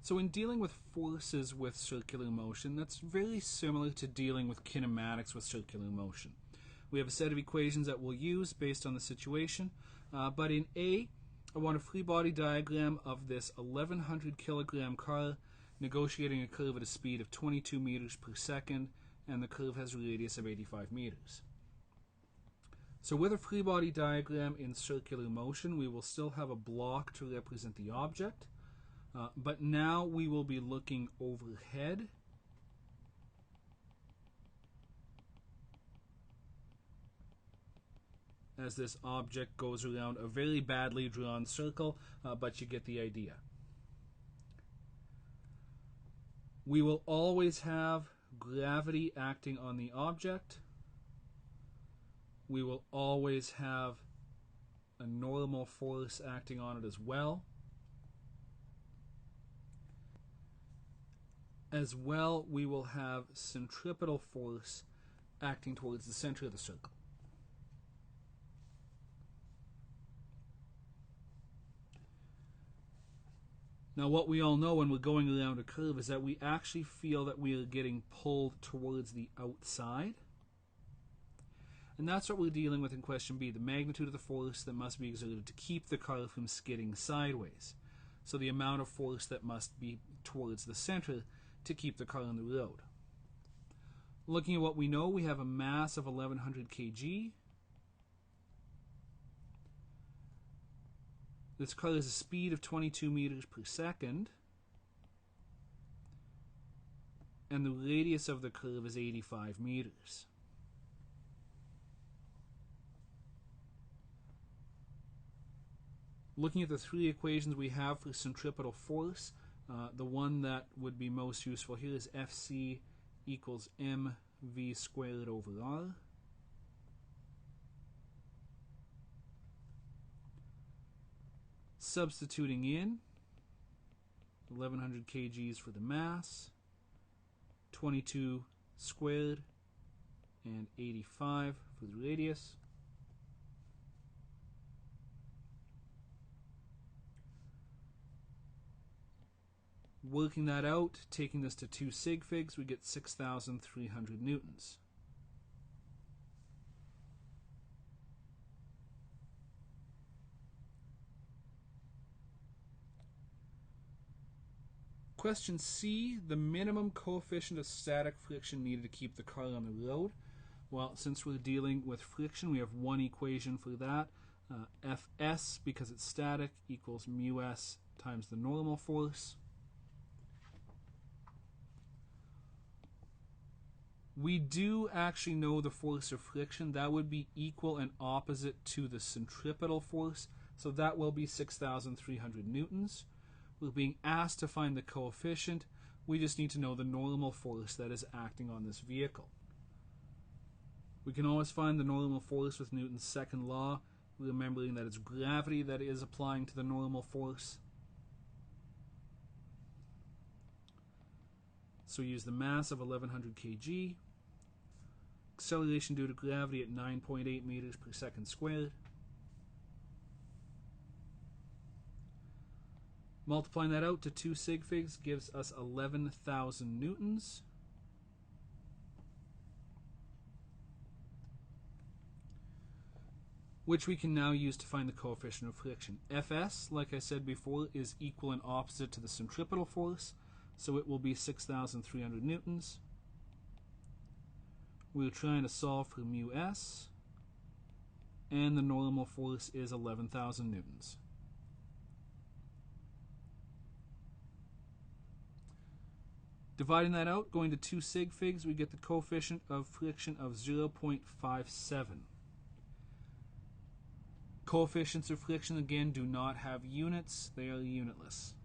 So in dealing with forces with circular motion, that's very similar to dealing with kinematics with circular motion. We have a set of equations that we'll use based on the situation, but in A, I want a free body diagram of this 1100 kilogram car negotiating a curve at a speed of 22 meters per second, and the curve has a radius of 85 meters. So with a free body diagram in circular motion, we will still have a block to represent the object, but now we will be looking overhead. As this object goes around a very badly drawn circle, but you get the idea. We will always have gravity acting on the object. We will always have a normal force acting on it as well. As well, we will have centripetal force acting towards the center of the circle. Now, what we all know when we're going around a curve is that we actually feel that we are getting pulled towards the outside. And that's what we're dealing with in question B, the magnitude of the force that must be exerted to keep the car from skidding sideways. So the amount of force that must be towards the center to keep the car on the road. Looking at what we know, we have a mass of 1100 kg. This car has a speed of 22 meters per second. And the radius of the curve is 85 meters. Looking at the three equations we have for centripetal force, the one that would be most useful here is Fc equals mv squared over r. Substituting in 1100 kgs for the mass, 22 squared, and 85 for the radius. Working that out, taking this to 2 sig figs, we get 6,300 newtons. Question C, the minimum coefficient of static friction needed to keep the car on the road. Well, since we're dealing with friction, we have one equation for that. Fs, because it's static, equals mu s times the normal force. We do actually know the force of friction. That would be equal and opposite to the centripetal force, so that will be 6,300 newtons. We're being asked to find the coefficient. We just need to know the normal force that is acting on this vehicle. We can always find the normal force with Newton's second law, remembering that it's gravity that is applying to the normal force. So we use the mass of 1100 kg, acceleration due to gravity at 9.8 meters per second squared. Multiplying that out to 2 sig figs gives us 11,000 newtons. Which we can now use to find the coefficient of friction. Fs, like I said before, is equal and opposite to the centripetal force, so it will be 6,300 newtons. We're trying to solve for mu s, and the normal force is 11,000 newtons. Dividing that out, going to 2 sig figs, we get the coefficient of friction of 0.57. Coefficients of friction, again, do not have units. They are unitless.